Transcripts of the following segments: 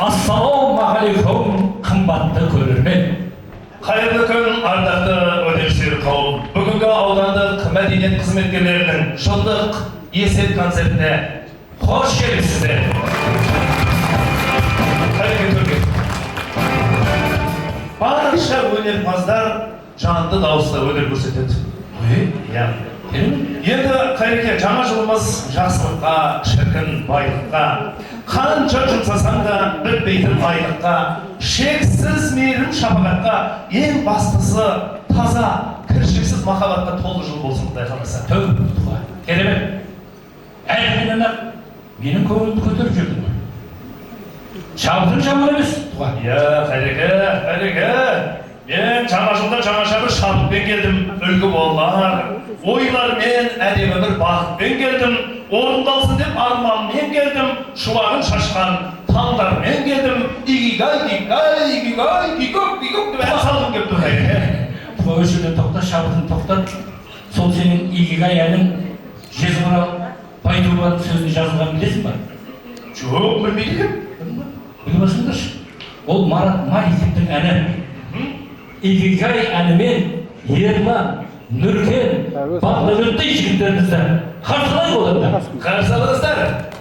Assalamualaikum kımbatlı көрермен. Hayırlı gün ardaқты өтеміштер қауым. Бүгінгі аудандық мәдениет қызметкерлерінің жылдық есеп концертіне қош келіпсіздер. Қайреке төрге. Барша өнерпаздар жанды дауыста өнер көрсетеді. Иә. Енді Қайреке, жаңа жылымыз жақсылыққа, шіркін байлыққа, қанша жұмсасаң да бітпейтін айлыққа, шексіз мейірім шапағатқа, ең бастысы таза, кіршіксіз махаббатқа толы жыл болсын, Құдай қаласа. Тұға, керемет. Әлменен-ақ менің көңілімді көтеріп жүрдің ғой. Шабдың жаман емес, Тұға. Иә, Қайреке. Мен жаңа жылда жаңаша бір шабытпен келдім, үлгі болар, ойлармен, әдемі бір бақытпен келдім, орындалсын деп арманмен келдім, шуағын шашқан таңдармен келдім, игигай, деп ән салдым кеп тұр. Тұға өшірден тоқтат, шабытын тоқтат. Сол сенің игигай әнің Жезқұрал Байтұрбаның сөзіне жазылған білесің ба? Жоқ, білмейді кеп. Білмесіңдерші. Ол Марат Маликовтың әні. Игигай әнімен Ерлан, Нүркен, Бағдәулеттей жігіттерімізді қарсылай болыңдар. Қарсы алыңыздар.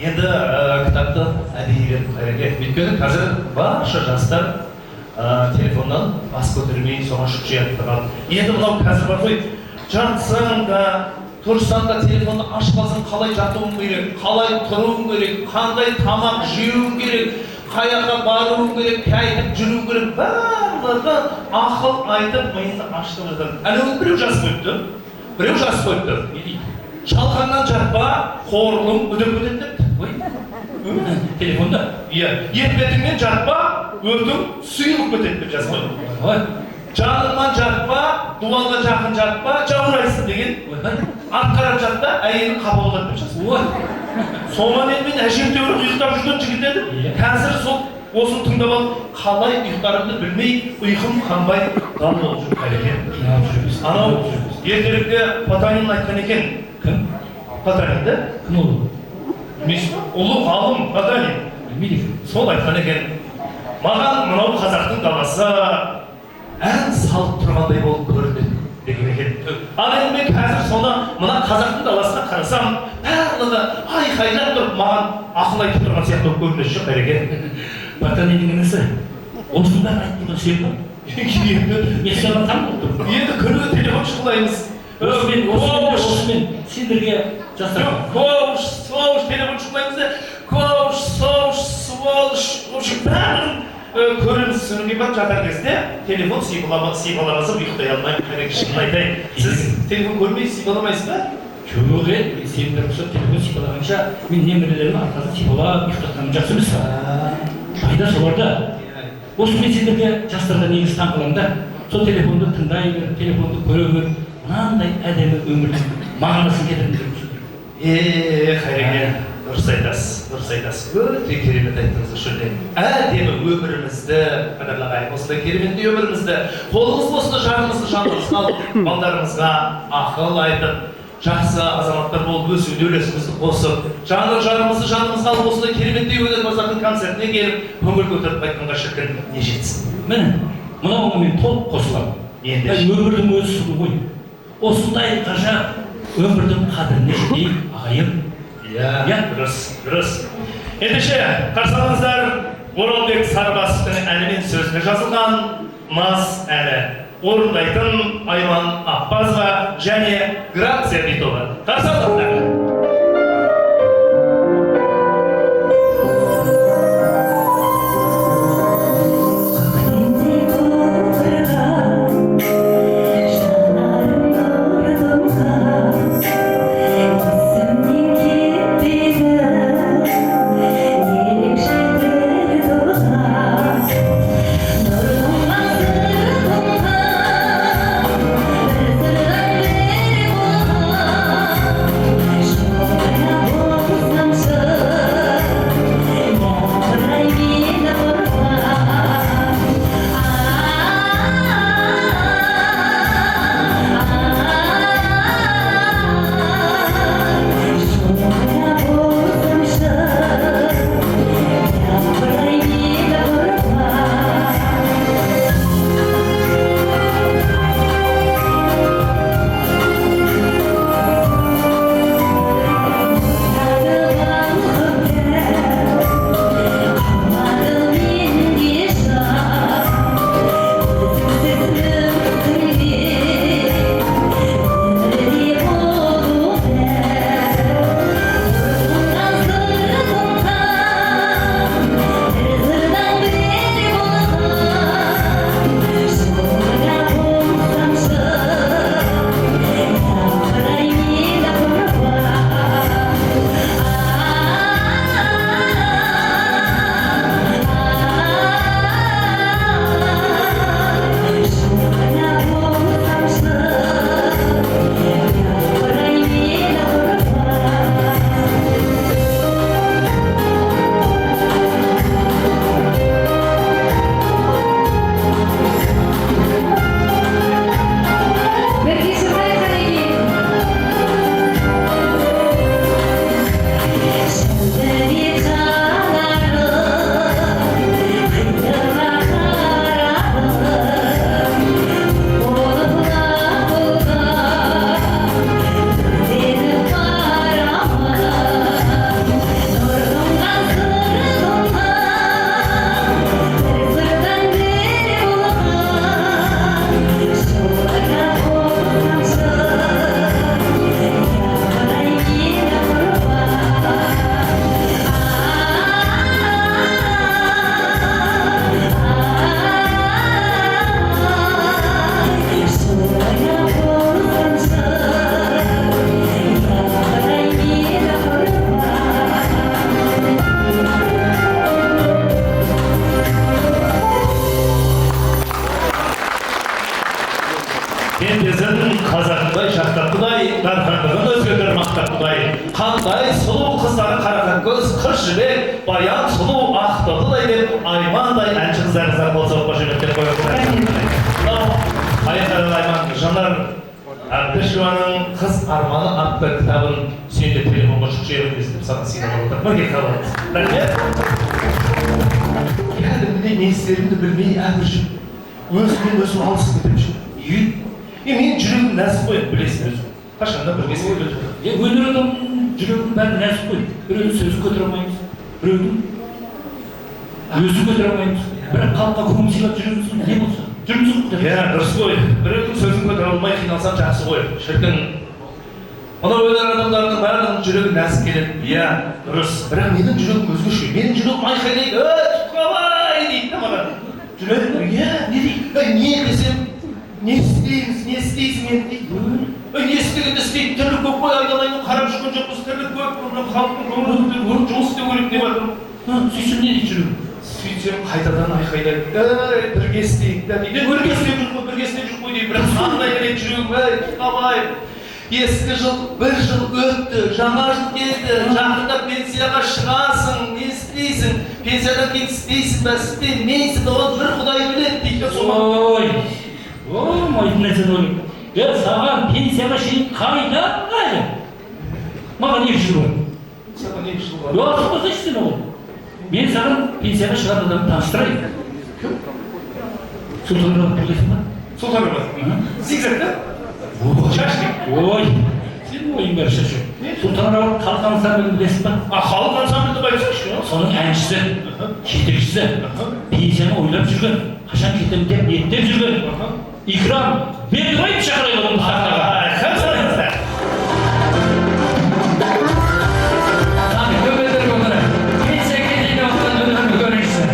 Енді кітапты әдейілеп әрекет өйткені қазір барша жастар телефоннан бас көтермей соған шұқшият тұрады. Енді мынау қазір бар ғой, жатсаң да тұрсаң да телефонды ашпасаң қалай жатуың керек, қалай тұруың керек, қандай тамақ жеуің керек, қай жаққа баруың керек, қайтып жүруің керек, барлығы ақыл айтып миыңды ашытып жатыр. Әне біреу жазып қойыпты, біреу жазып қойыпты. Не дейді? Шалқаннан жатпа, қорлың үдеп өтеді депті. Телефонда? Иә, етбетіңнен жатпа, өртің сұйылып кетеді деп жазып қойыпты. Жаныңнан жатпа, дуалға жақын жатпа, жаурайсың деген. Ат қарап жатта, әйелің қапа болады деп жазып қойыпты. Соған енді мен әжептәуір ұйықтап жүрген жігіт едім. Қазір сол осыны тыңдап алып, қалай ұйықтарымды білмей, ұйқым қанбай дал болып жүр екен. Анау ертеректе Потанин айтқан екен. Кім? Потанинді? Кім ол? Ұлы ғалым Потанин. Сол айтқан екен. Маған мынау қазақтың даласы ән салып тұрғандай болып көрінеді деген екен. Ал енді мен қазір соны мына қазақтың даласына қарасам, барлығы айқайлап тұрып маған ақыл айтып тұрған сияқты болып көрінеді жоқ екен. Потаниннің інісі. Осының бәрін айтып тұрған сен ба? Мен саған таң болып тұрмын. Енді күніге телефон шықылаймыз. Осымен сендерге жастар. Коуш, сволыш, телефон шықылаймыз да. Коуш, соуш, сволыш, бәрін көреміз. Содан кейін жатар кезде телефон сипаламаса ұйықтай алмаймын. Керек шынын айтайын. Сіз телефон көрмей сипаламайсыз ба? Жоқ еді, сендер ұқсап телефон сипалағанша мен немерелерімнің арқасын сипалап ұйықтатқаным жақсы емес па? Пайда соларда. Осы мен сендерге жастарға негізі таң қыламын да. Сол телефонды тыңдай бер, телефонды көре бер. Мынандай әдемі өмірдің мағынасын кетіріңдер. Қайреке, дұрыс айтасыз. Өте керемет айттыңыз үшінде. Әдемі өмірімізді қадірлағайық. Осылай кереметтей өмірімізді қолымыз болсын, жанымызды жанымызға алып, балдарымызға ақыл айтып, жақсы азаматтар болып өсуде үлесімізді қосып, жанымызды жанымызға алып, осылай кереметтей өнерпаздардың концертіне келіп, көңіл көтеріп қайтқанға шіркін не жетсін. Міне, мынауға мен толық қосыламын. Өмірдің өзі сұлу ғой. Осындай ғажап өмірдің қадіріне жетейік, ағайын. Иә, дұрыс. Ендеше, қарсы Оралбек Сарыбасовтың әнімен сөзіне жазылған Наз әні. Орындайтын Айман Ақбазова және Грация Битова. Қарсы алыңыздар. Show Sen bizim Kazak'тай, Şahtat'тай, Darkan'dığın özgürler Maktat'тай. Kanday sulu kızları karakan göz, kır jibek, bayan sulu ahtadıday dep, aymanday ançı kızlarınızlar bolsa başı mektep koyuyorlar. Ayakları ayman, жанар Abdüşvan'ın Kız Armanı adlı kitabın sen de telefonga çıkışa yapabilirsin, sana sinema oturtma gel kalalım. Yani ne isterimdi bilmeyi әбіршім. Өзім алысып кетемшім. Мен жүрегім нәзік қой, білесің өзің. Қашанда бірге істеп өтіп. Өнер адамның жүрегінің бәрі нәзік қой. Біреудің сөзін көтере алмаймыз. Біреудің өзін көтере алмаймыз. Бірақ халыққа көңіл сыйлап жүреміз бе? Не болса? Жүрміз ғой. Иә, дұрыс қой. Біреудің сөзін көтере алмай қиналсам жақсы қой. Шіркін. Мынау өнер адамдарының барлығының жүрегі нәзік келеді. Иә, дұрыс. Бірақ менің жүрегім өзгеше. Менің жүрегім айқайлайды. Тұтқалай дейді да маған. Жүрегім, иә, не дейді? Не десем, не істейсің енді дейді. Не істегенде істейді, түрлі көп қой айналайын қарап жүрген жоқпыз, түрлі көп, халықтың көңілін жұмыс істеу керек деп жатыр. Сөйтсем не дейді жүрегім? Сөйтсем қайтадан айқайлайды. Бірге істейік та дейді. Бірге істеп жүрмін, бірге істеп жүрмін дейді. Бірақ қандай керек жүрегім, тұтқалай. Ескі жыл, бір жыл өтті, жаңа жыл келді, жақында пенсияға шығасың, не істейсің? Пенсиядан кейін істейсің бе, істемейсің бе, оны бір құдай біледі дейді. Ой, майтын нәрсені ойлайын. Саған пенсияға шейін қайда әлі? Маған 2 жыл бар. Саған 2 жыл бар. Уақыт болса ішсен ол. Мен саған пенсияға шығатын адамды таныстырайын. Кім? Сұлтанрабат білесің ба? Сұлтанрабат? Зигзаг да? Шашник. Ой, сен ойың бәрі шашы. Сұлтанрабат халық ансамблін білесің ба? Халық ансамблді байқасаңшы. Соның әншісі, жетекшісі, пенсияны ойлап жүрген, қашан кетемін деп ниеттеп жүрген. İkram, Bedro'yu çağırıyor onu sahnaga. Abi, göbekleri onlara. Kimse kendine onların önünü görürsün.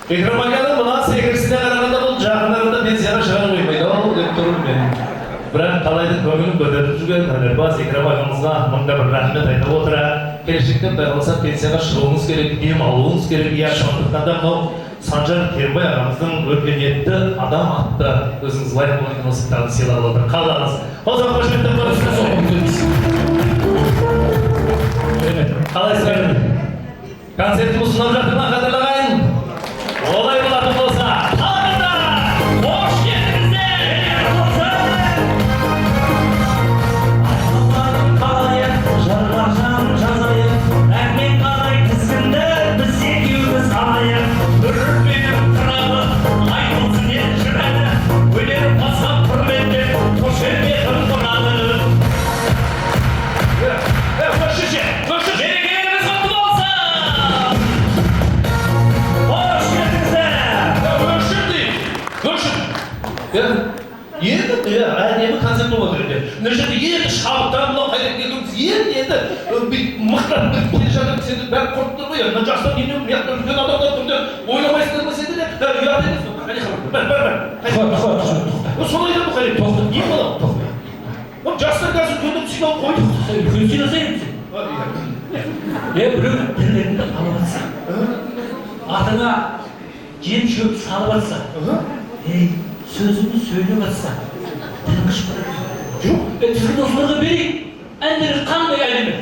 Ekrem Ағаның мына секірісіне қарағанда бұл жақындарында пенсияға шығара қоймайды-ау деп тұрмын мен. Бірақ талайдың көңілін көтеріп жүрген өнерпаз Ekrem ағамызға мыңда бір рахмет айтып отыра. Келешекте құдай қаласа пенсияға шығуыңыз керек, дем алуыңыз керек. Иә, сондықтан да мынау Санжар Керімбай ағамыздың өркениетті адам атты өзіңіз лайық болған киносыптарды сыйлап отыр. Қалдыңыз. Қозғақ қошеметтен көрісіне соғым. Қалайсыздар? Концертіміз ұсынып жатырма қадірлағайын. Олай болатын болса, тағы қош келдіңіздер! Айлықтарым қалайық, жарларжан жазайық, әкмен қалай тізгінді біз екеуміз алайық. Үрпеніп тұрады, айтылсын ел жүреді, өнер басқа құрметте, қошеметім тұрады. Көршіше! Мерекелеріңіз құтты болсын! Қош келдіңіздер! Енді әдемі концерт болып отыр екен. Мына жерде енді шабыттан мынау қайрат келгеніміз енді бүйтіп мықтап келе жатыр сендер бәрі қорқып тұр ғой. Мына жастар немене мына жақта үлкен адамдар тұрды. Ойламайсыңдар ма сендер де? Ұят емес пе? Бәр. Солай да бұл қайрат. Тоқта. Не болады? Жастар қазір үлкендерді сыйлап қойды. Үлкен сыйласайын сен. Біреу тірлігіңді алып атса, атыңа жем шөп салып атса, сөзіңді сөйлеп атса, тілің қышқырып. Жоқ. Тізгін осыларға берейік, әндері қандай әлемі?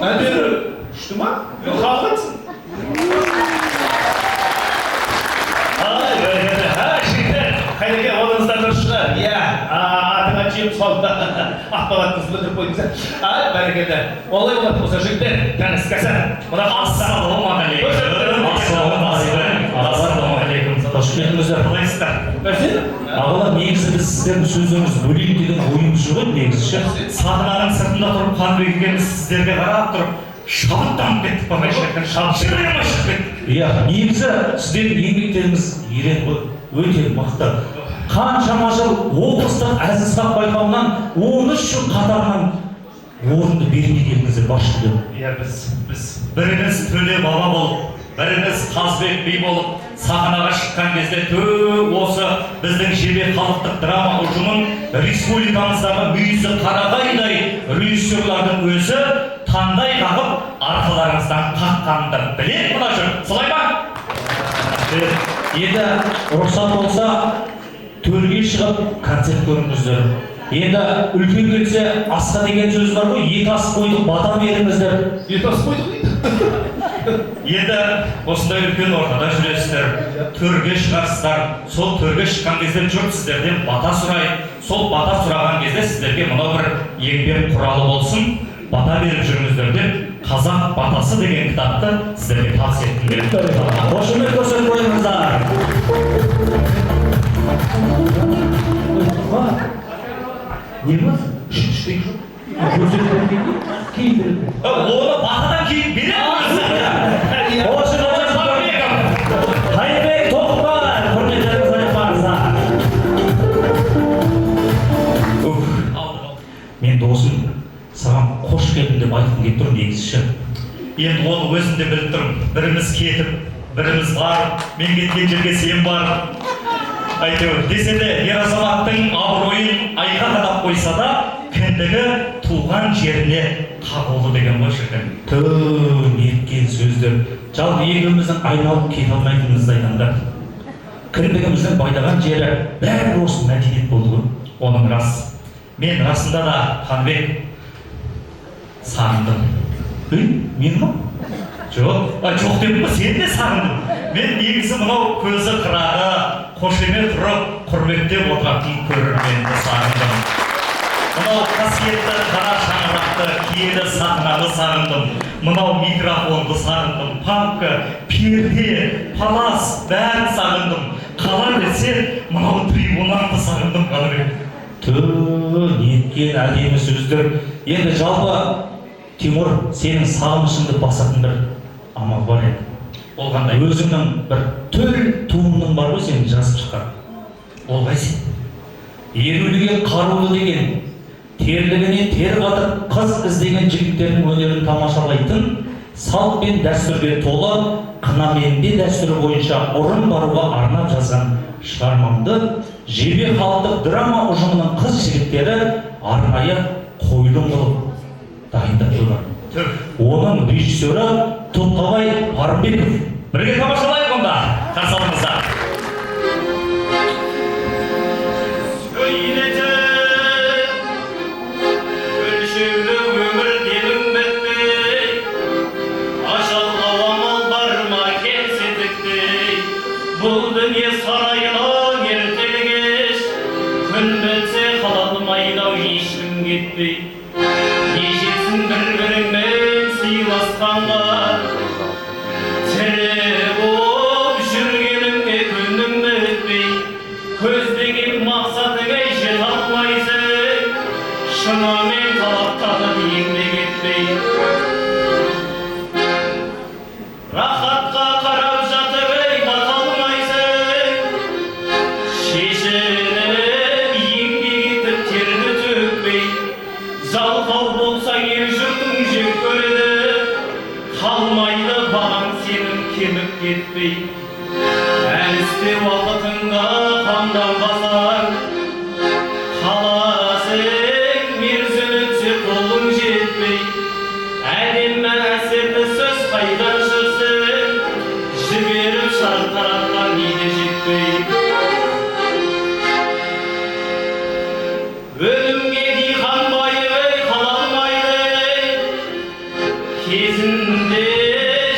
Әндері үшті ма? Халық айтсын. Қайреке, оныңыздан дұрыс шығар. Иә, атыңа жем салды. Ақпараттыңызды білдіріп қойдыңыз. Бәрекелді. Олай болатын болса, жігіттер, тәңіз кәсір. Ассалаумағалейкум. Қош келдіңіздер. Қалайсыздар? Ағалар, негізі біз сіздердің сөздеріңізді бөлейік деген ойымыз жоқ еді негізі. Сахнаның сыртында тұрып Қанбек екеуміз сіздерге қарап тұрып шабыттанып кеттік па шіркін, шабыттанып кеттік. Иә, негізі сіздердің еңбектеріңіз ерен ғой, өте мықты. Қаншама жыл облыстық әзіл-сақ байқауынан 13 жыл қатарынан орынды бермей келдіңіздер басшылық. Иә, біз біріміз Төле баба болып, біріміз Қазбек би болып сахнаға шыққан кезде осы біздің жебе халықтық драма ұжымын республикамыздағы мүйізі қарағайдай режиссерлардың өзі таңдай қағып арқаларыңыздан қаққанды біледі мына жұрт, солай ма? Енді рұқсат болса төрге шығып концерт көріңіздер. Енді үлкен келсе асқа деген сөз бар ғой, екі ас қойдық бата беріңіздер. Екі ас қойдық дейді. Енді осындай үлкен ортада жүресіздер, төрге шығарсыздар. Сол төрге шыққан кезде жұрт сіздерден бата сұрайды. Сол бата сұраған кезде сіздерге мынау бір еңбек құралы болсын, бата беріп жүріңіздер деп Қазақ батасы деген кітапты сіздерге тапсырыс еттім деп. Қошемет көрсетіп қойыңыздар. Не бар? Іштей жоқ. Оны батадан кейін береміз. Қайырбек Тоқбай, құрметтеріңіз айтпаңыздар. Мен досым, саған қош келдің деп айтқым келіп тұр негізі. Енді оны өзім де біліп тұрмын. Біріміз кетіп, біріміз барып, мен кеткен жерге сен барып. Әйтеуір, десе де ер азаматтың абыройын айға қадап қойса да, кіндігі туған жеріне қағылды деген ғой шіркін. Неткен сөздер. Жалпы екеуміздің айналып кете алмайтынымызды айтқанда. Кіндігіміздің байдаған жері бәрі осы мәдениет болды ғой. Оның рас. Мен расында да Қанбек сағындым. Мен ма? Жоқ деп па, сен де сағындым. Мен негізі мынау көзі қырағы, қошемет тұрып, құрметтеп отыратын көрерменді сағындым. Мынау қасиетті қара шаңырақты киелі сахнаны сағындым. Мынау микрофонды сағындым. Папка, перде, палас бәрін сағындым. Қалай десе, мынау трибунанды сағындым Қанбек. Неткен әдемі сөздер. Енді жалпы Тимур, сенің сағынышыңды басатын бір амал бар еді. Ол қандай? Өзіңнің бір төл туындың бар ғой сенің жазып шыққан. Ол қайсы? Еруліге қарулы деген, терлігіне тер қатып қыз іздеген жігіттердің өнерін тамашалайтын салт пен дәстүрге толы қынаменді дәстүрі бойынша ұрын баруға арнап жазған шығармамды Жебе халықтық драма ұжымының қыз жігіттері арнайы қойылым қылып дайындап қойған. Оның режиссері Тоқтабай Арымбеков. Бірге тамашалайық онда. Қарсы алыңыздар. Бұл дүние сарайына ертелгеш, күн бітсе қаладым айдау ешкім кетпей. Ешесін бір-біріңмен сыйласқанға, тірі боп жүргеніңе күнің бітпей. Көздеген мақсатыңа жете алмайсың, шынамен талаптанып еңбек етпей. Рахатқа қарап жатып бата алмайсың, шешініп еңбек етіп терді төкпей. Жалқау болсаң ел жұртың жек көреді, қалмайды бағаң сенің кеміп кетпей. Әлісте уақытыңда қамданбасаң, қаласың мерзім өтсе қолың жетпей. Әдем әсерлі сөз қайдан шықсын, жіберіп шартаратқан неде жетпей. Өлімге диқан байы қала алмайды, кезінде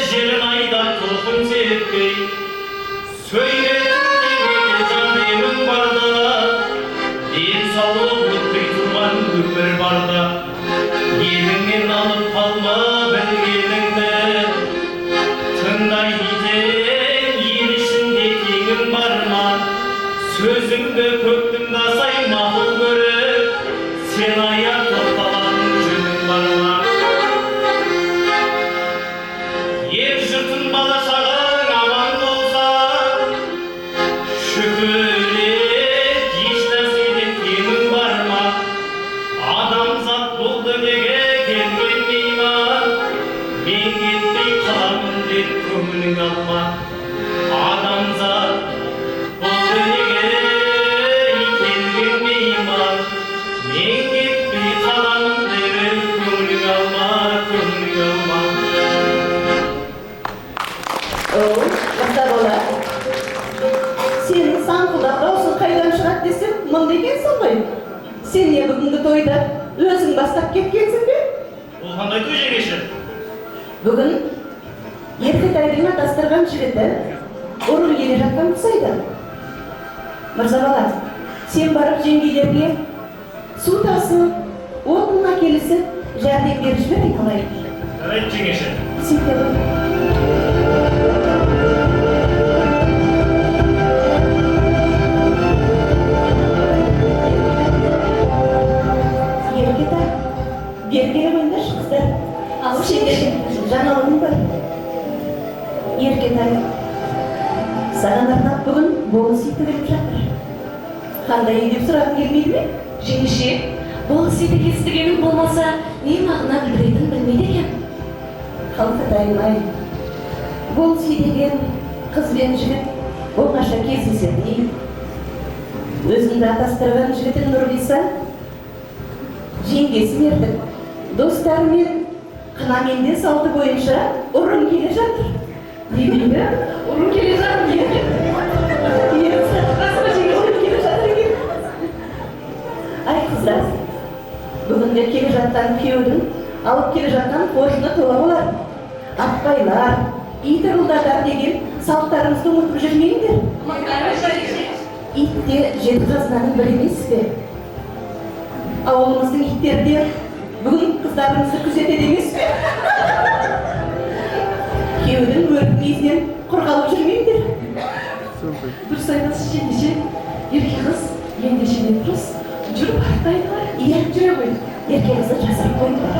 жерін айдап толқын сеппей. Сөйлетіп деген жан демің барда, денсаулық өтпей тұрған өмір барда. Еліңнен алып қалма білгеніңді, тыңдай дейтін ел ішінде теңің бар ма? Сөзіңді көктің дасай мақұл көріп, сен аяқ тоқталатын жөнің бар ма? Ел жұртың бала-шағаң аман болса, шүкір ет, еш нәрседен кемің бар ма? Адамзат бұл дүниеге келген мейман, мен кетпей қаламын деп көңілің алма. Адамзат бұл дүниеге келген мейман, мен кетпей қаламын деп көңілің алма, көңілің алма. Мақта бола. Сенің саңқылдап дауысың қайдан шығады десем, мұнда екенсің ғой. Сен не бүгінгі тойда өзің бастап кеткенсің бе? Ол қандай той жеңеші? Бүгін Еркетайдың атастырған жігіті ұрын келе жатқан ұқсайды. Мырзабала, сен барып жеңгелерге су тасып, отын әкелісіп, жәрдем беріп жібер айналайын. Жарайды жеңеші. Сөйте ғой. Еркетай, бергелі қойыңдаршы қыздар. Алып жеңгелі. Жаңалығың бар. Еркетай, саған арнап бүгін болыс иті келіп жатыр. Қандай үй деп сұрағың келмейді ме? Жеңеше, болыс иті естігенің болмаса, не мағына білдіретінін білмейді екен. Қалқытайым-ай, болыс үй деген қыз бен жігіт оңаша кездеседі дейді. Өзіңді атастырған жігітің Нұрғиса, жеңгесін ертіп, достарымен қынаменде салты бойынша ұрын келе жатыр. Не дейді? Ұрын келе жатыр еді. Расыма жеңеше ұрын келе жатыр екен. Ай қыздар, бүгінде келе жатқан күйеудің алып келе жатқан қожыны тола болар. Атбайлар, ит ырылдатар деген салттарымызды ұмытып жүрмеңдер. Ит те жеті қазынаның бірі емес пе? Ауылымыздың иттері де бүгін қыздарымызды күзетеді емес пе? Күйеудің өріп мейізден құр қалып жүрмеңдер. Дұрыс айтасыз жеңеше, ерке қыз ендеше не дұрыс жүріп артайдылар. Иә, жүре ғой. ерке қызды жасырып қойыңдар.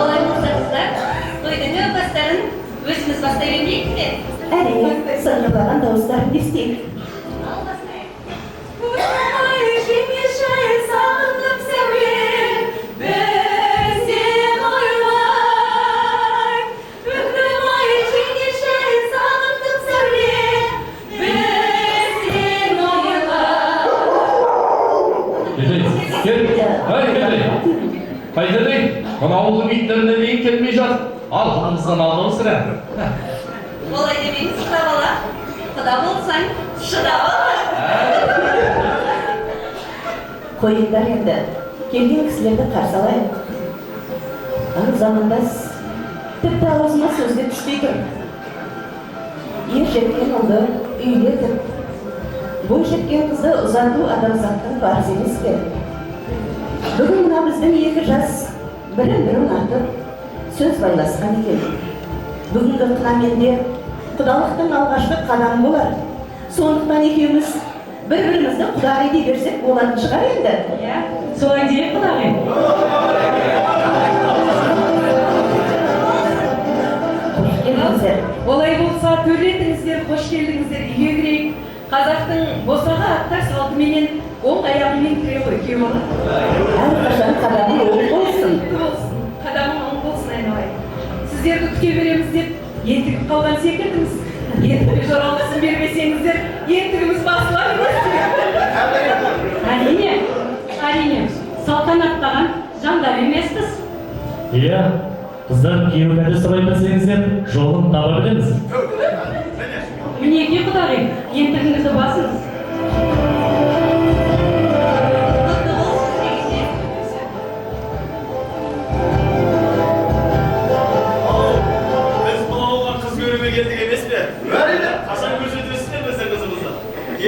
Олай болса қыздар, тойдың нәубаттарын өзіміз бастай бермейік пе? Әне, сыңғырлаған дауыстарын естейік. Ой, жеңеше, сағындым сәулем, бір сен ойла. keyiflerine değil kelmey жатып, алғанымыздан алдау сірә. Олай демеңіз, құда бала. Құда болсаң, шыда бала. Қойыңдар енді, келген кісілерді қарсы алайық. Замандас тіпті аузыма сөзге түспей тұр. Ер жеткен ұлды үйлетіп, бой жеткен қызды ұзату адамзаттың парызы емес пе? Бүгін мына біздің екі жас бірін-бірі ұнатып, сөз байласқан екен. Бүгінгі қынаменде құдалықтың алғашқы қадамы болар. Сондықтан екеуміз бір-бірімізді құдағи дей берсек болатын шығар енді. Иә, солай дейік құдағи. Қош келдіңіздер. Олай болса, төрлетіңіздер, қош келдіңіздер, үйге кірейік. Қазақтың босаға аттар салтыменен оң аяғымен кіре ғой, күйеу бала. Әрқашан қадамың оң болсын. Қадамың оң болсын, айналайын. Сіздерді күте береміз деп, ентігіп қалған секілдіңіз. Ентігі жоралғысын бермесеңіздер, ентігіміз басылар емес. Әрине, салтанаттаған жандар емеспіз. Иә, қыздар күйеулерді сұрай білсеңіздер, жолын таба білеміз. Мінеки құдағи, ентігіңізді басыңыз. Құтты болсын жеңеше. Біз бұл ауылға қыз көруге келдік емес пе? Әрине. Қашан көрсетесіздер біздің қызымызды?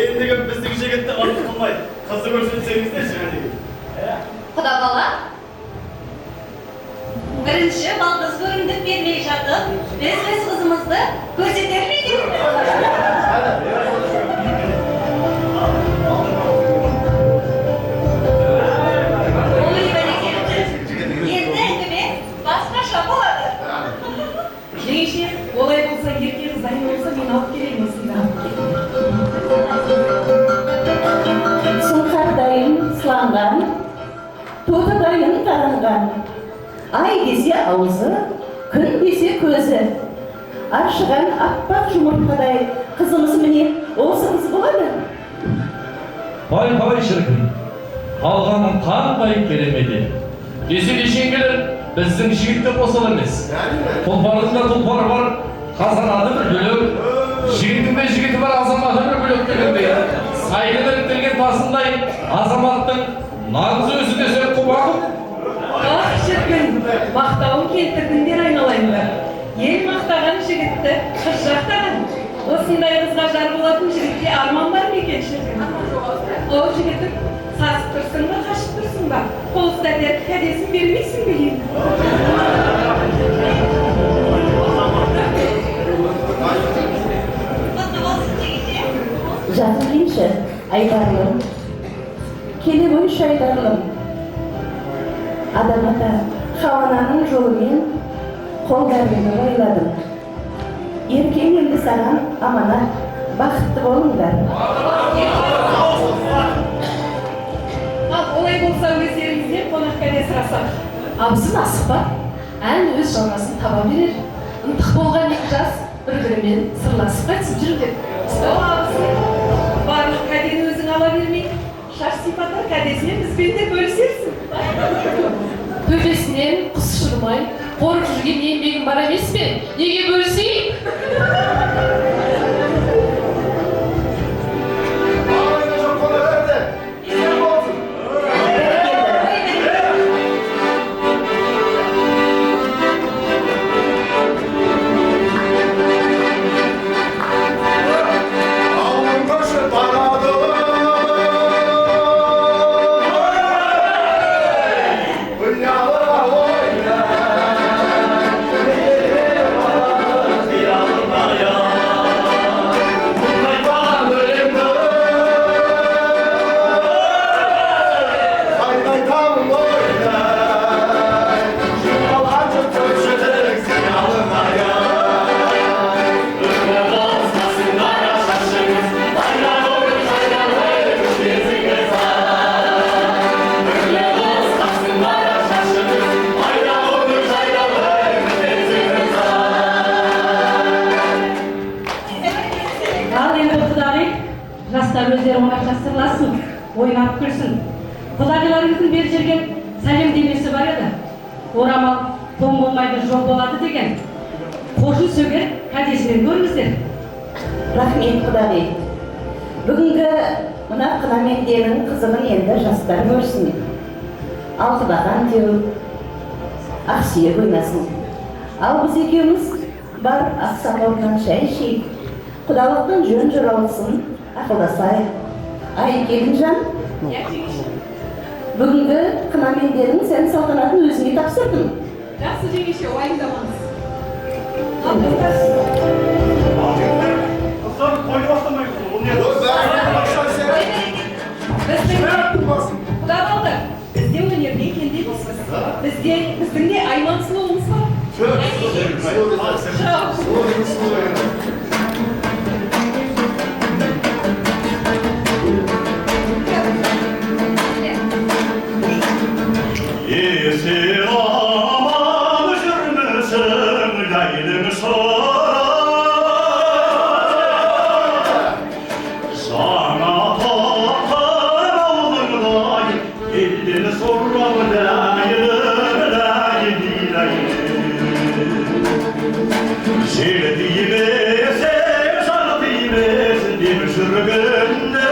Ендігі біздің жігітті артық қылмай, қызды көрсетсеңіздер жігіт. Құда бала. Бірінші балдыз көрімдік бермей жатып, біз қызымызды көрсетер ме екен? Ой, бәрекелді. Енді әңгіме басқаша болады. Жеңеше, олай болса, ерке қыз дайын болса, мен алып келейін осында. Сұңқар дайын сыланған, тоты дайын таранған. Ай десе аузы, күн десе көзі. Аршыған аппақ жұмыртқадай қызымыз міне осы қыз болады. Пай шіркін, алғаның қандай керемеді. Десе келер, біздің жігітті қосал емес. Тұлпардың да тұлпары бар, қазанады бір бөлек. Жігіттің де жігіті бар, азаматы бір бөлек дегендей. Сайғы іріктелген тасындай азаматтың нағыз өзі десе құбағым. Ах, шіркін, мақтауын келтірдіңдер айналайындар. Ел мақтаған жігітті қыз жақтаған. Осындай қызға жар болатын жігітке арман бар ма екен шіркін? Ол жігітің сасып тұрсың ба, қашып тұрсың ба? Қол ұстатер кәдесін бермейсің бе енді? Құтты болсын жеңеше. Жатыр дейінші, айдарлым. Келе бойынша айдарлым. Адам ата Хауананың жолымен қолдарымды ойладым. Еркем енді саған аманат, бақытты болыңдар. Ал олай болса өздеріңізден қонақ кәде сұрасақ. Абысын асықпа, ән өз жалғасын таба берер. Ынтық болған екі жас бір-бірімен сырласып қайтсын жүрдер. О, абысын, барлық кәдені өзің ала бермей, шаш сипатар кәдесінен бізбен де бөлісерсің. Төбесінен құс ұшырмай, қорып жүрген еңбегім бар емес пе? Неге бөлісейін? жастар өздері оңаша сырласын, ойнап күлсін. Құдағиларыңыздың бері жүрген сәлемдемесі бар еді. Орамал тоң болмайды жоқ болады деген қошу сөгер кәдесінен көріңіздер. Рахмет құдағи. Бүгінгі мына қынаменденің қызының енді жастар көрсін. Алтыбақан теуіп, ақсүйек ойнасын. Ал біз екеуміз бар ақсамауырынан шай ішейік. Құдалықтың жөн жұралысын ақылдасайық. Ай келінжан, бүгінгі қынаменденің сән салтанатын өзіңе тапсырдым. Жақсы жеңеше, уайымдамаңыз. Құда қалды, бізде өнерде екен деймізбіз. Біздің де Айман сұлуымыз Есер аман жүрмісің ләйлің Жаңа тапқан ауылыңдай елден сұрап Жел тимесе, жан тимес деп жүргенде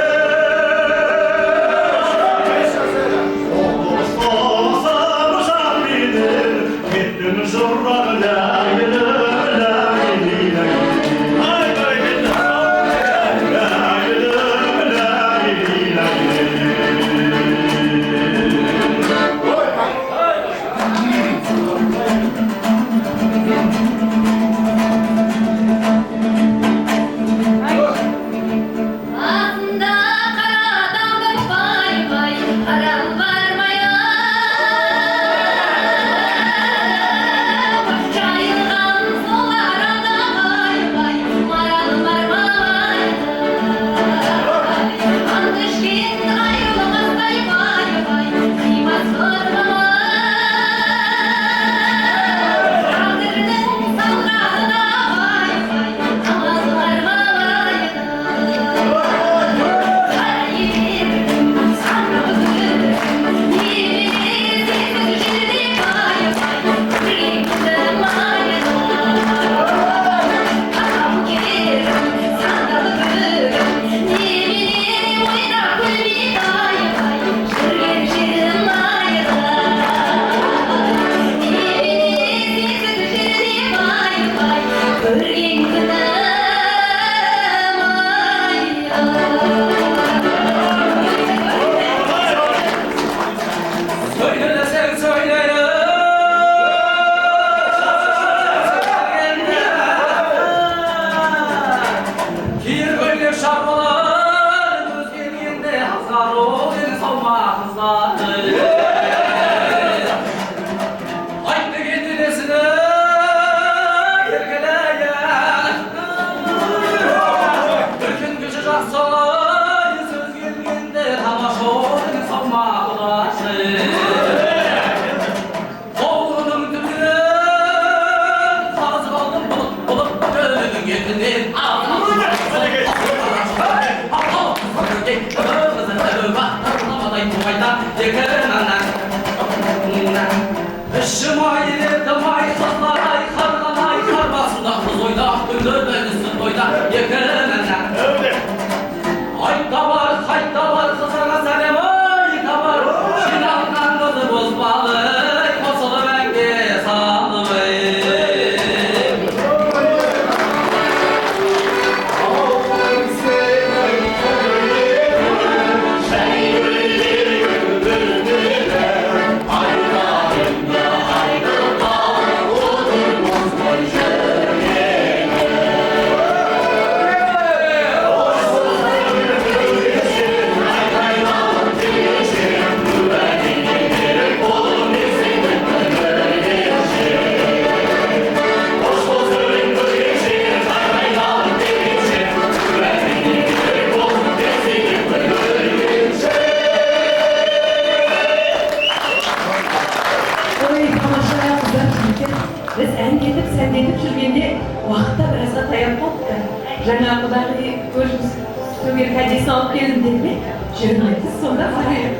Жаңа құдағи көзіміз сөгер кәдесін алып келдім деді ме? Жүрмеңіз сонда қарайық.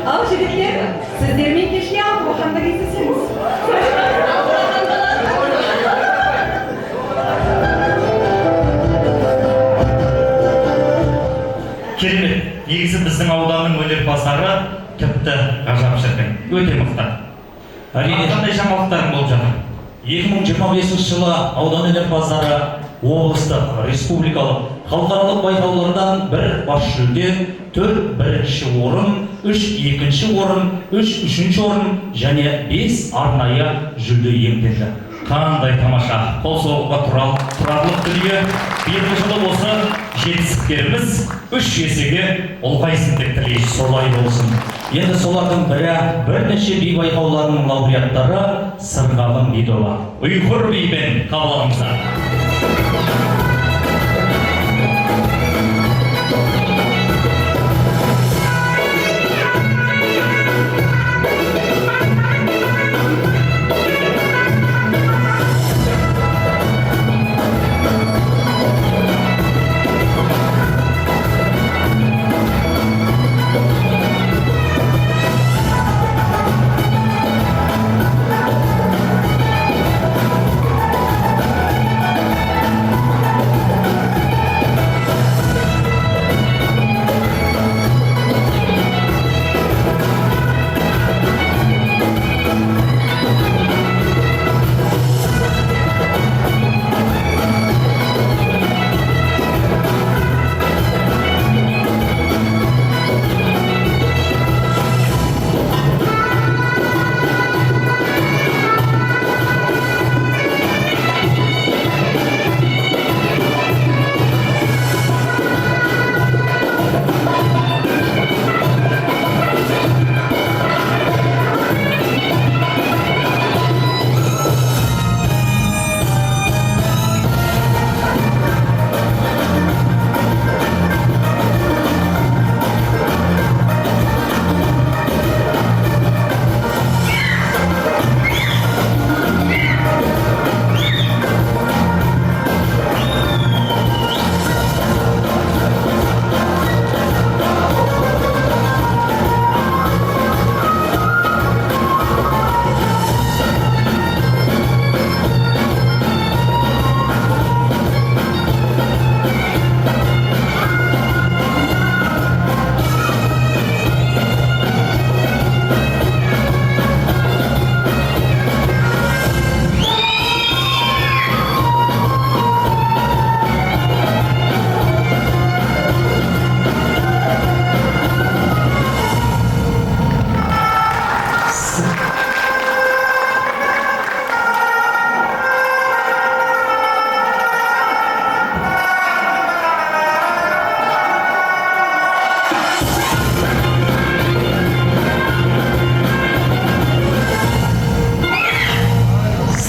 Ал жігіттер, сіздермен кешке Алтыбақанда кездесеміз. Керемет. Негізі біздің ауданның өнерпаздары тіпті ғажап шіркін. Өте мықты. Қандай жаңалықтарың болып жатыр? 2025 жылы аудан өнерпаздары облыстық, республикалық, халықаралық байқаулардан 1 бас жүлде, 4 бірінші орын, 3 екінші орын, 3 үшінші орын және 5 арнайы жүлде иемденді. Қандай тамаша. Қол соғуға тұрарлық дүние. Биылғы жылы осы жетістіктеріміз 3 есеге ұлғайсын деп тілейміз. Солай болсын. Енді солардың бірі бірнеше би байқауларының лауреаттары Сырғалым Бидова. Ұйғыр бимен қабыл алыңыздар.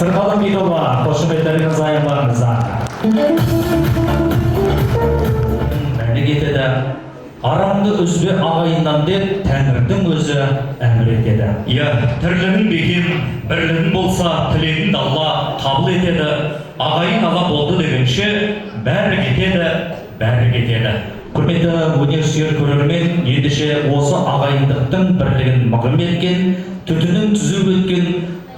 Сырғалым Бидова, қошеметтеріңіз аяқтарыңызға. Мәні кетеді. Арамды үзбе ағайыннан деп Тәңірдің өзі әмір етеді. Иә, тірлігін бекем, бірлігін болса, тілегін Алла қабыл етеді. Ағайын аға болды дегенше, бәрі кетеді. Құрметті өнерсүйер көрермен, ендеше осы ағайындықтың бірлігін мығым еткен, түтінін түзіп өткен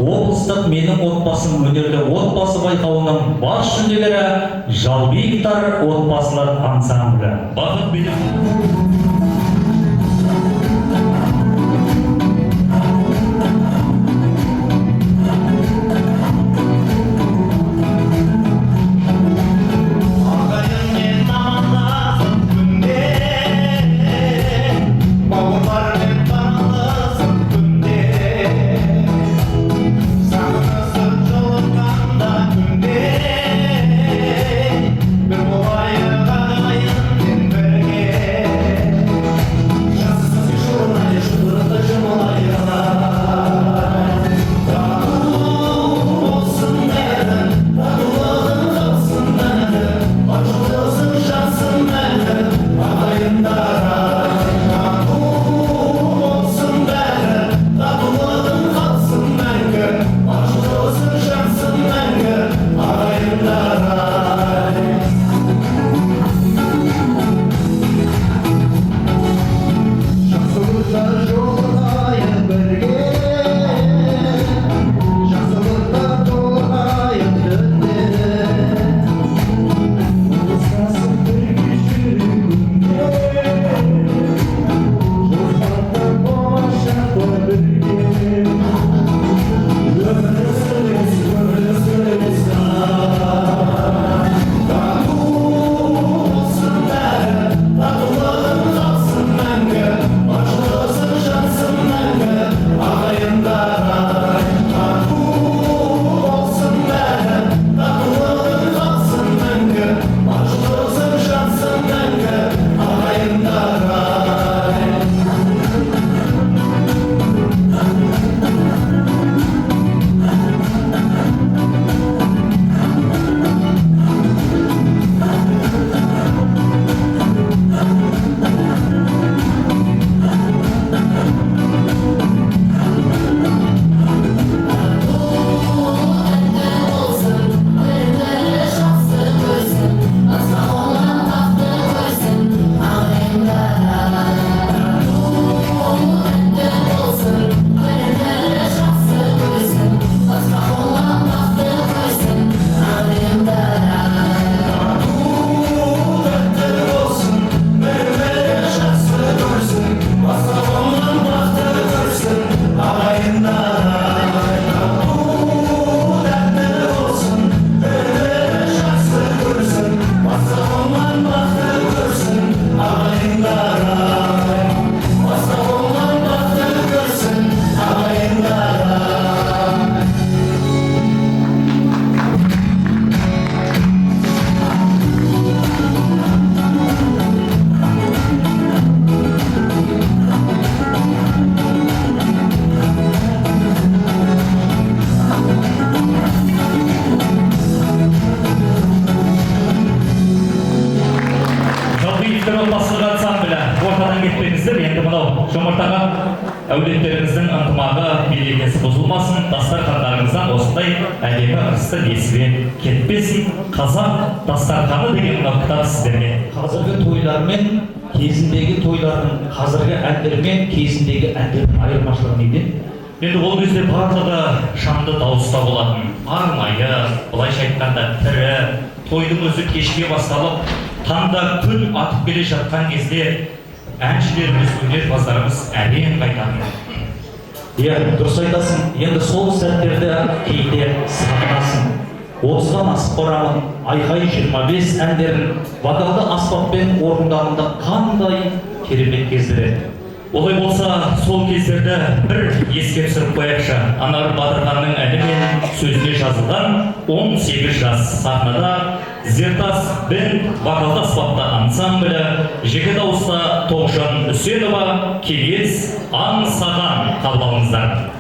облыстық менің отбасым өнерлі отбасы байқауының бас жүлдегері Жалбиевтар отбасылар ансамблі. Бақыт Бидов. Bir olay ағайын мен бірге әулеттеріңіздің ынтымағы, берекесі бұзылмасын, дастархандарыңыздан осындай әдемі ырысты несібе кетпесін. Қазақ дастарханы деген мынау кітап сіздерге. Қазіргі тойлар мен кезіндегі тойлардың, қазіргі әндер мен кезіндегі әндердің айырмашылығы неде? Енді ол кезде барлығы шамды дауыста болатын. Арнайы, былайша айтқанда тірі, тойдың өзі кешке басталып, таңда күн атып келе жатқан кезде әншілеріміз, өнерпаздарымыз әрең қайтатын. Иә, дұрыс айтасың. Енді сол сәттерді кейде сағынасың. 30-дан асып барамын, айқай 25 әндерін вокалды аспаппен орындауында қандай керемет кездері. Олай болса, сол кездерді бір еске түсіріп қояқшы. Анар Батырханның әні мен сөзіне жазылған 18 жас сахнада Зертас бен вокалды аспапта ансамблі, жеке дауыста Тоғжан Үсенова, Кеңес аңсаған қабыл алыңыздар.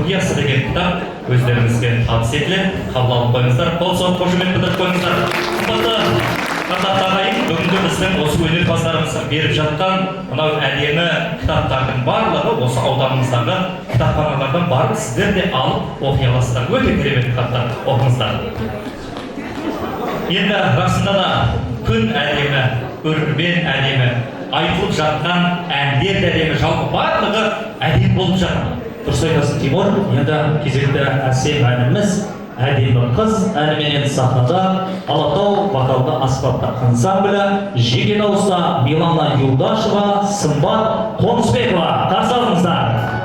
антологиясы деген кітап өздеріңізге табыс етіледі. Қабыл алып қойыңыздар, қол соғып қошемет білдіріп қойыңыздар. Қымбатты ағайын, бүгінгі біздің осы өнерпаздарымызға беріп жатқан мынау әдемі кітаптардың барлығы осы ауданымыздағы кітапханалардан барып сіздер де алып оқи аласыздар. Өте керемет кітаптар, оқыңыздар. Енді расында да күн әдемі, көрермен әдемі, айтылып жатқан әндер де әдемі, жалпы барлығы әдемі болып жатыр. Дұрыс айтасың, Тимур. Енді кезекті әсем әніміз әдемі қыз әніменен сахнада Алатау вокалды аспаптар ансамблі, жеке дауыста Милана Юлдашева, Сымбат Қонысбекова. Қарсы алыңыздар.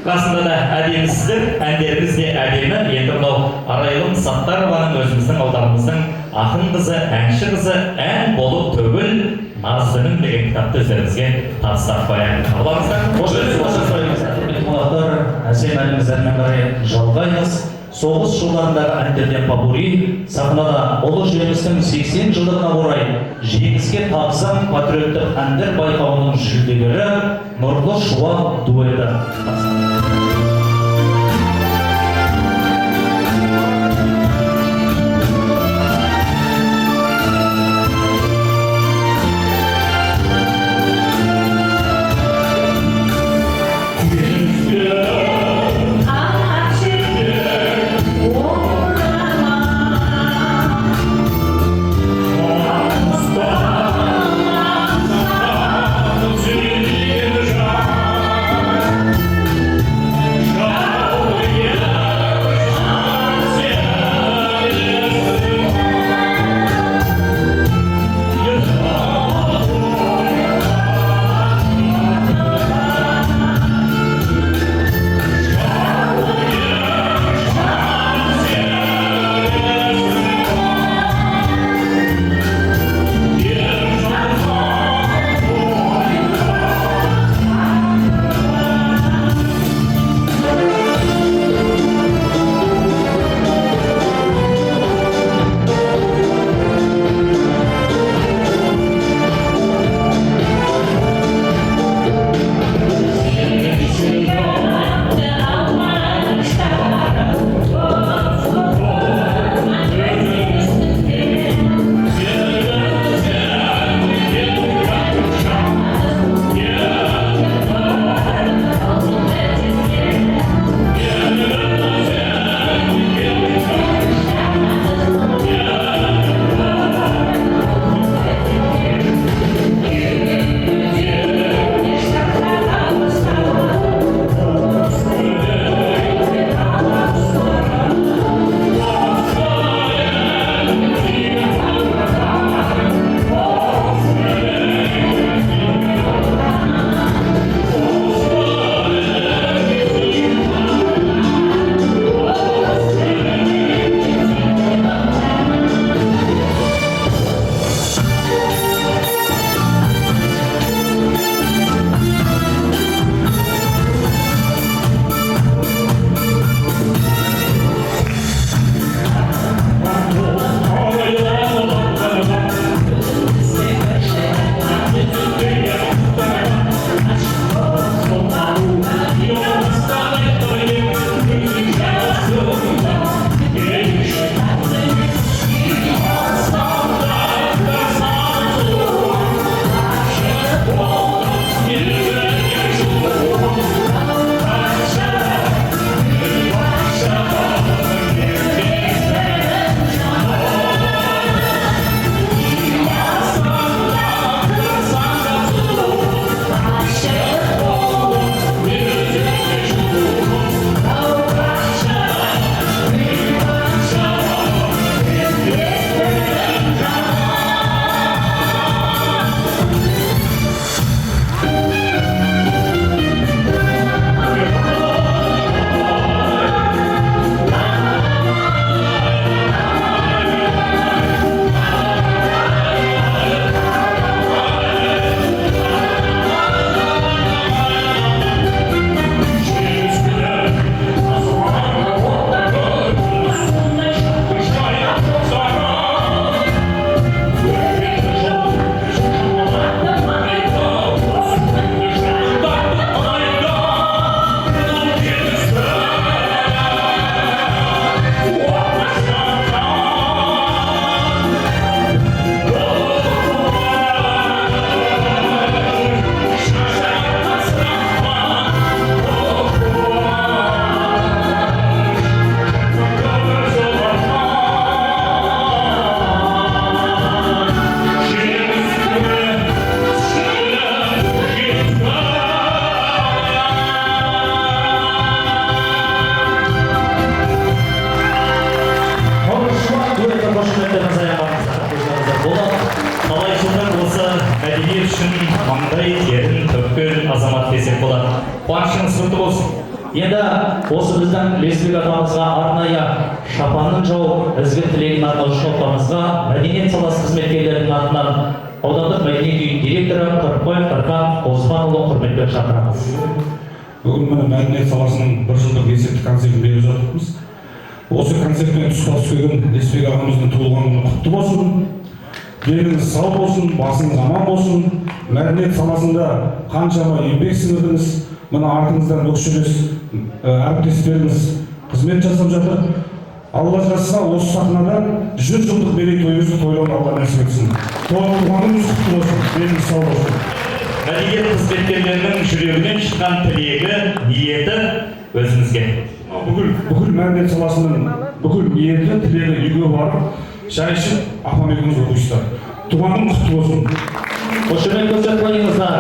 Расында да әдемісіздер, әндеріңіз де әдемі. Енді мынау Арайлым Саттарованың өзіміздің ауданымыздың ақын қызы, әнші қызы, ән болып төгіл Назының деген кітапты өздеріңізге табыстап қояйын. Қонақтар, әсем әніміздермен қарай жалғаймыз. Соғыс жылдарындағы әндерден попурри, сахнада ұлы жеңістің 80 жылдығына орай жеңіске табысқан патриоттық әндер байқауының жүлдегері Нұрлы Шуақ дуэті. қошеметтеріңіз аяғыңызға болады. Қалай жылдар болса, мәдениет үшін маңдай терін төккен азамат десек болады. Қуанышыңыз құтты болсын. Енді осы біздің Лесбек атамызға арнайы шапанын жауып, ізгі тілегін арнаушы ортамызға мәдениет саласы қызметкерлерінің атынан аудандық мәдениет үйінің директоры Қырықбаев Тархан Оспанұлын құрметпен шақырамыз. Бүгін міне мәдениет саласының бір жылдық есепті концертін беріп жатырмыз. Осы концертпен тұспа тұс келген Лесбек ағамыздың туылған күні құтты болсын. Деніңіз сау болсын, басыңыз аман болсын. Мәдениет саласында қаншама еңбек сіңірдіңіз. Мына артыңыздан өкшелес әріптестеріміз қызмет жасап жатыр. Алла жазса, осы сахнада 100 жылдық мерейтойыңызды тойлауды Алла нәсіп етсін. Туғаныңыз құтты болсын, деніңіз сау болсын. Мәдениет қызметкерлерінің жүрегінен шыққан тілегі, ниеті өзіңізге. Бүкіл мәдениет саласының бүкіл ниеті, тілегі үйге барып, шай ішіп, апам екеуміз оқушылар. Туғаның құтты болсын. Қошемет көрсетпеңіздер.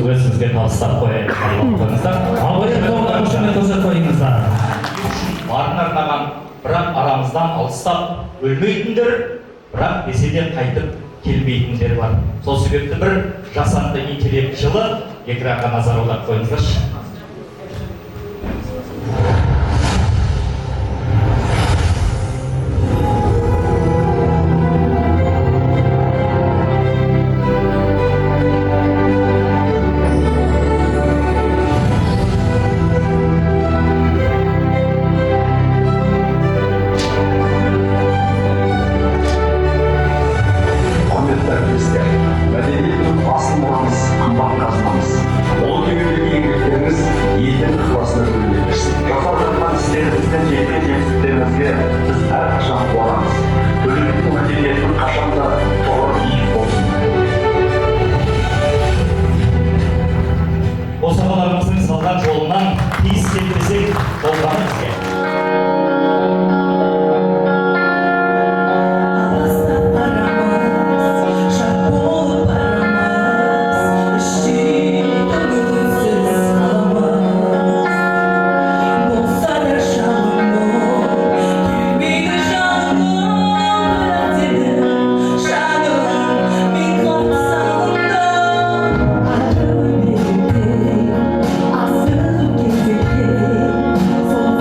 Өзіңізге табыстап қойайын. Барын арнаған, бірақ арамыздан алыстап өлмейтіндер, бірақ беседен қайтып келмейтіндер бар. Сол себепті бір жасанды интеллект жылы экранға назар аударып қойыңыздаршы. Жасап жатқан істеріңіздің жеткен жетістіктеріңізге біз әрқашан қуанамыз. мәдениетінің қашанда тоғыр биік болсын. Босағаларымыздың салған жолынан тиіс кетпесек болғаны бізге. Asıl gezegen, son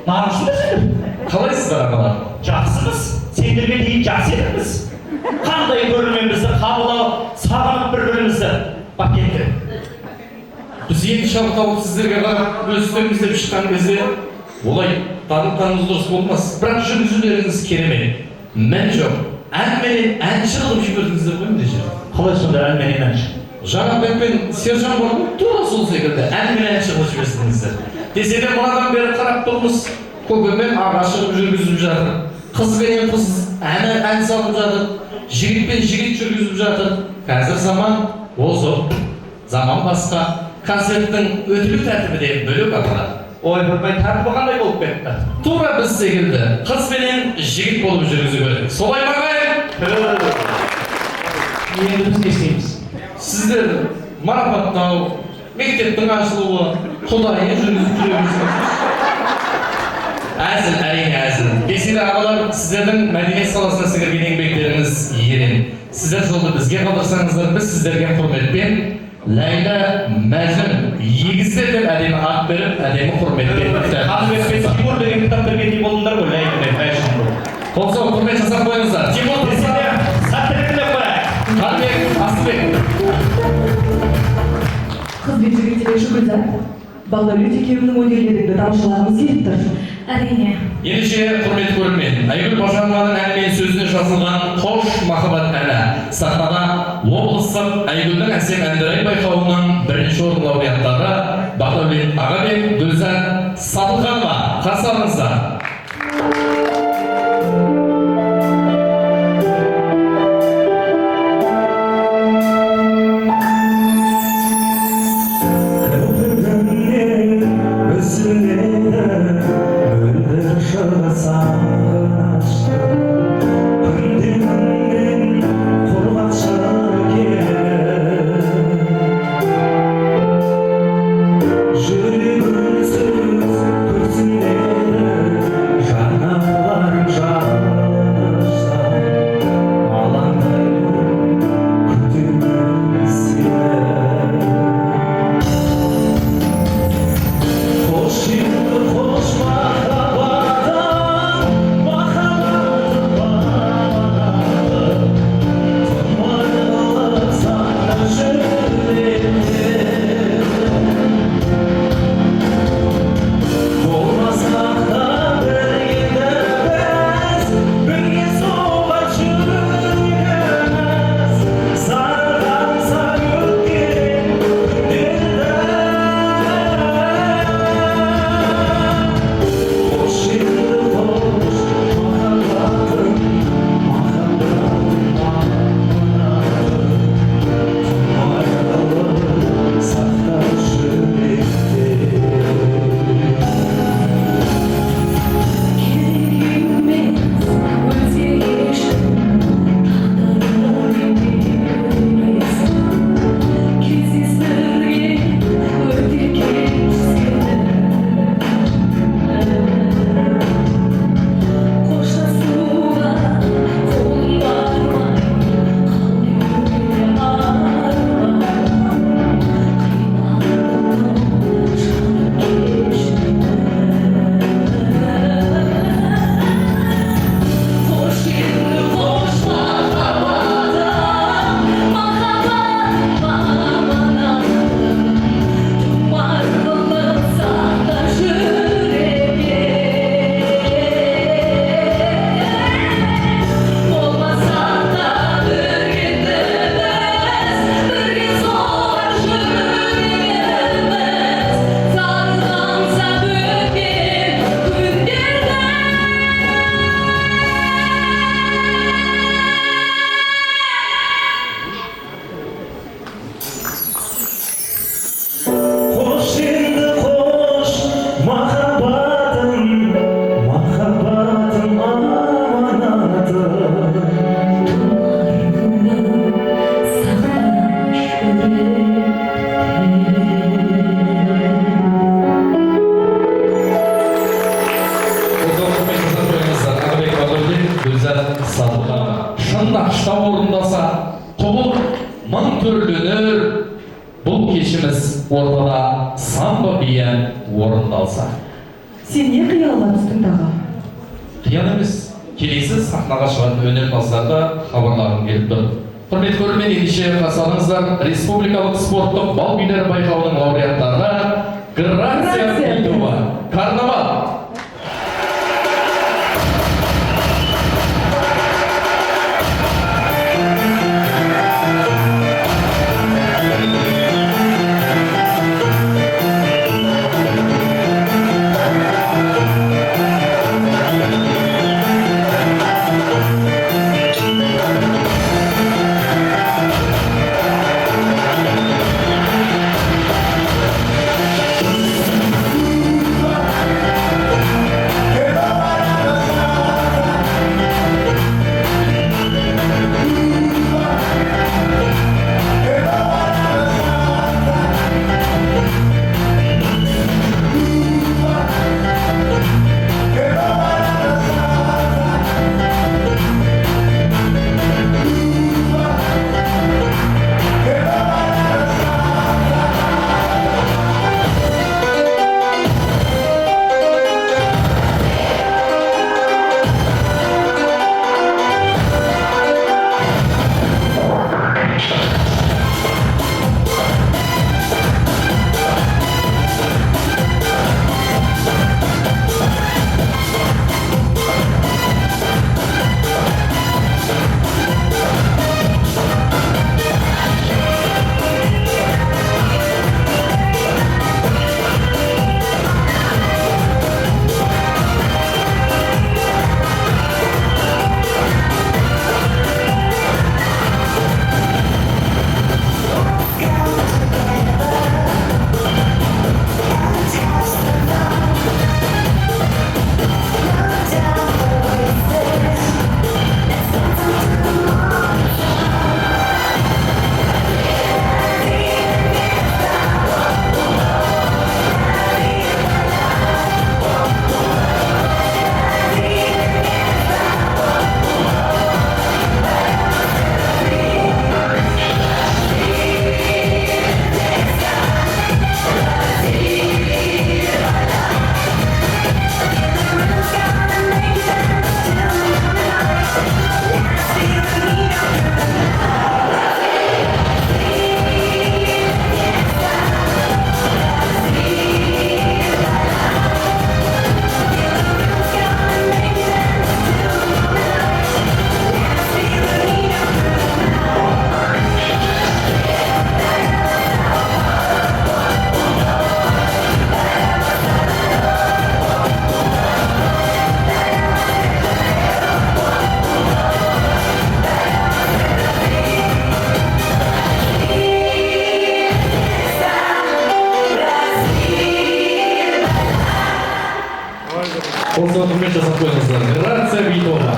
Narışsınız sendер. Қалайсыздар ағалар? Жақсымыз, сендерге дейін жақсы едіңіз. Қандай көрерменімізді қабылдау, сағынып бір-бірімізді пакетті. Біз енді шабыт сіздерге қарап өздеріңіз деп шыққан кезде олай танытқанымыз дұрыс болмас. Бірақ жүргізулеріңіз керемет. Мен жоқ. Әнменен әнші қылып жібердіңіздер ғой мына жерде. Қалай сонда әнменен әнші? Жаңабек пен Сержан бар ғой, тура сол секілді әнменен әнші қылып жібердіңіздер. Десе де мынадан бері қарап тұрмыз, көкемен аға шығып жүргізіп жатыр. Қыз бенен қыз ән салып жатыр. Жігіт пен жігіт жүргізіп жатыр. Қазір заман озып, заман басқа. Концерттің өтілу тәртібі де бөлек ағалар. Ой, бұрмай тәртібі қандай болып кетті? Тура біз секілді қыз бенен жігіт болып жүргізу керек. Солай ма ағайын? Енді біз не істейміз? Сіздер марапаттау, мектептің ашылуы, құдайы жүргізіп жүреміз. Әзіл, әрине әзіл. Десе де ағалар, сіздердің мәдениет саласына сіңірген еңбектеріңіз ерен. Сіздер жолды бізге қалдырсаңыздар, біз сіздерге құрметпен Ләйла Мәжін егіздер деп әдемі ат беріп, әдемі құрметпен Қаныбек пен Тимур деген кітап бергендей болдыңдар ғой, Ләйла мен Мәжін бол. Қолсау құрмет жасап қойыңыздар. Тимур десе де сәттілік деп қояйық. Қаныбек, Асылбек. Қыз бен жігіттерге шүкірзат. Бағдәулет екеуінің өнерлеріңді тамашалағымыз келіп тұр. Әрине. Ендеше құрметті көрермен, Айгүл Бажанованың әнмен сөзіне жазылған «Қош махаббат» әні сахнада облыстық Айгүлдің әсем әндері байқауының бірінші орын лауреаттары Бағдәулет аға мен Гүлзат Садылханова. Қарсы алыңыздар. Sen niye kıyalama tuttun dağa? Қиян емес. Келесі сахнаға шығатын өнерпаздарға хабарлағым келіп тұр. Құрметті көрермен, ендеше қарсы алыңыздар республикалық спорттық бал билері байқауының лауреаттары Грация Битова, Карнавал. Осы құрмет жасап қойыңыздар. Грация Битова.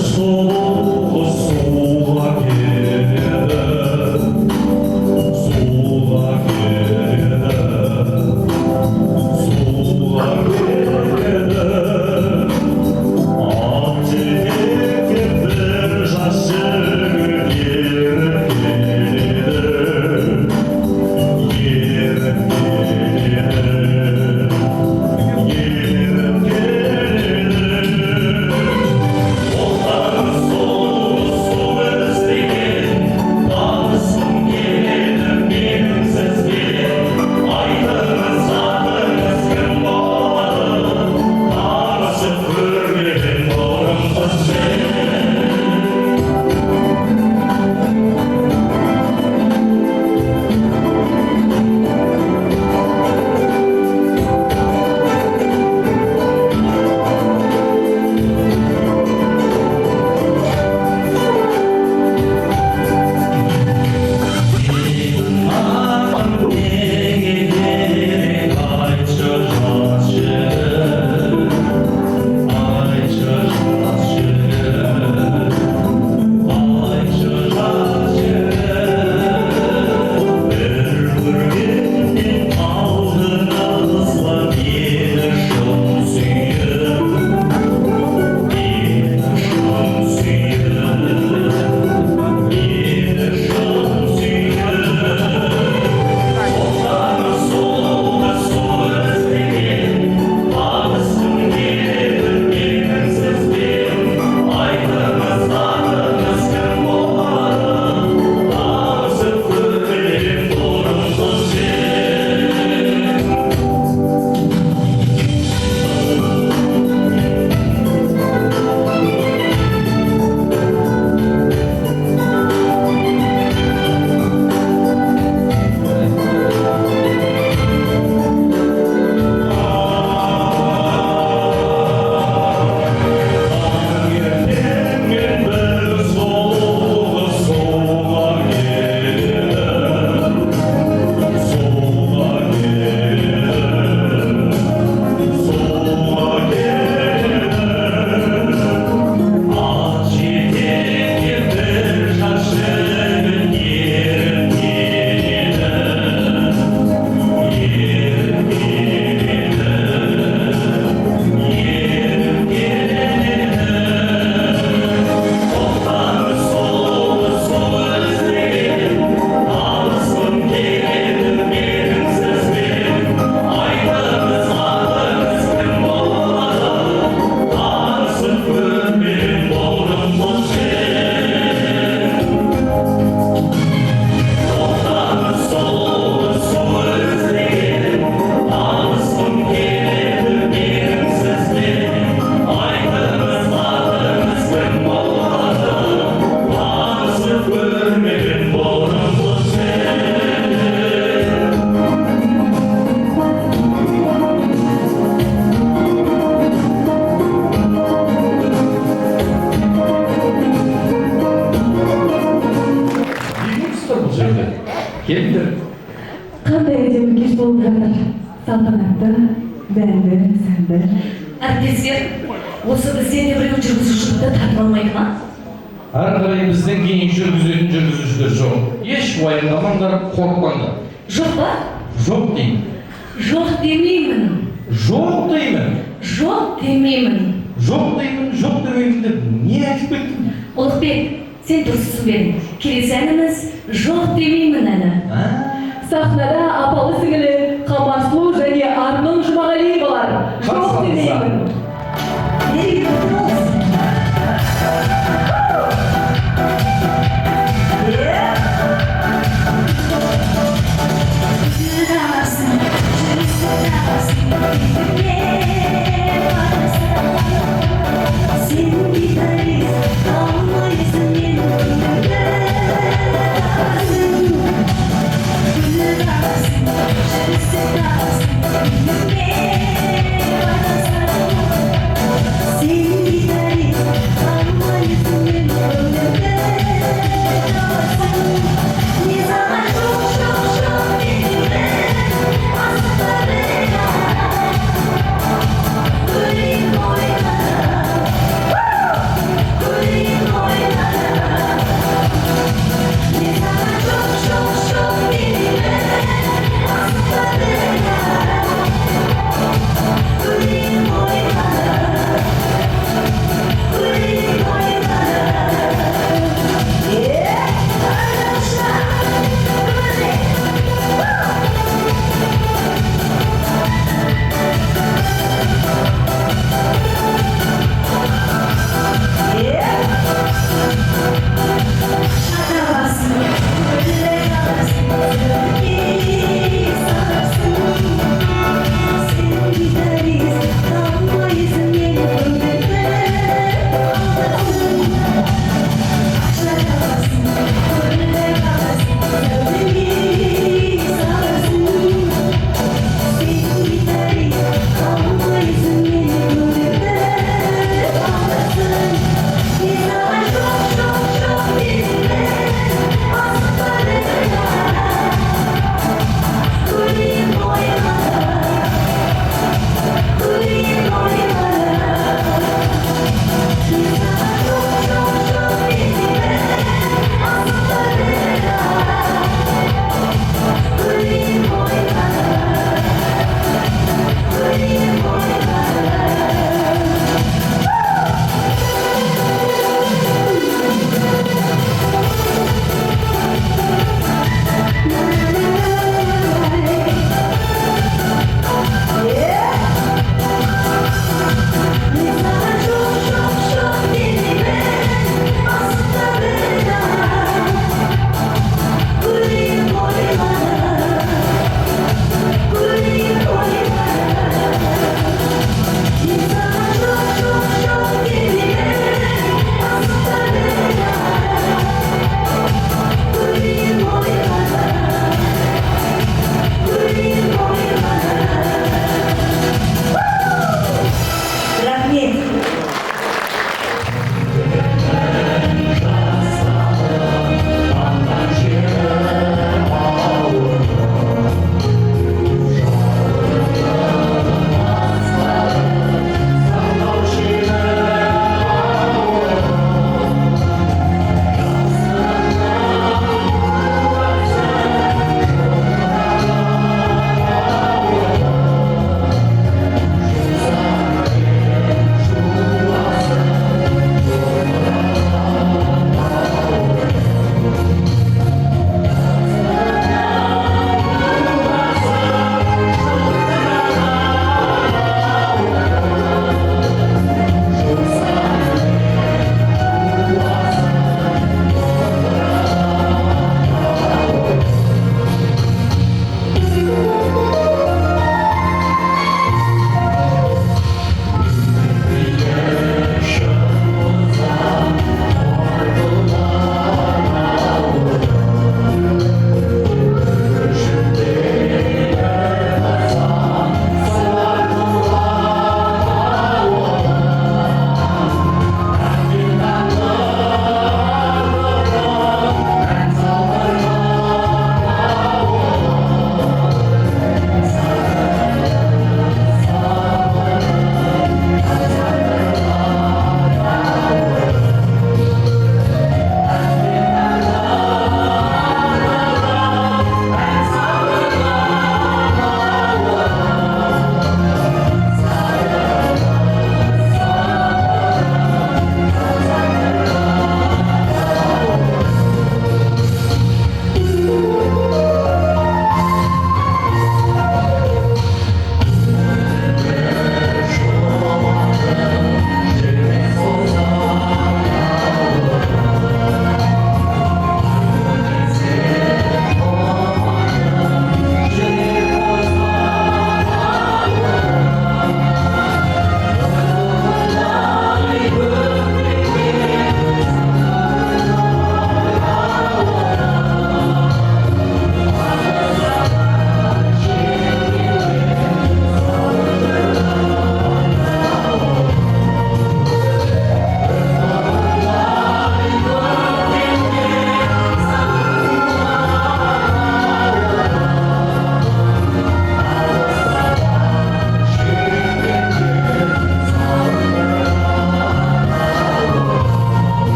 Суға келеді жерде. Келіңдер. Қандай әдемі кеш болып жатыр. Салтанатты, дәмді, сәнді. Әріптестер, осы бізден де біреу жүргізушілікті тартып алмайды ма? Ары қарай бізден кейін жүргізетін жүргізушілер жоқ. Еш уайымдамаңдар, қорықпаңдар. Жоқ па? Жоқ деймін. Жоқ демеймін. Жоқ деймін. Жоқ демеймін. Жоқ деймін, жоқ демеймін деп не айтып кеттің? Ұлықбек, сен дұрыс түсінбедің. Келесі әніміз жоқ демеймін әні. Сахнада апалы сіңілі Қамасұлу және Арнұн Жұмағалиев болар. Жоқ демеймін. Мереке құтты болсын. Sen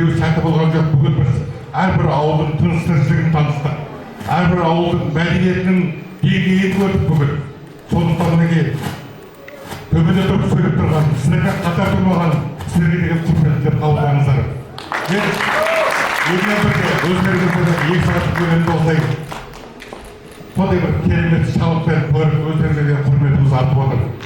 біреуі сәті болған жоқ. Бүгін біз әрбір ауылдың тыныс-тіршілігін таныстық. Әрбір ауылдың мәдениетінің деңгейін көрдік бүгін. Сондықтан неге төбеде тұрып сөйлеп тұрған, сіздерге қатар тұрмаған, сіздерге деген құрметті қабылдаңыздар. Мен өзімен бірге, өздеріңізбен екі сағаттық көлемде осылай сондай бір керемет шабытпен көріп өздеріңізге деген құрметіміз артып отыр.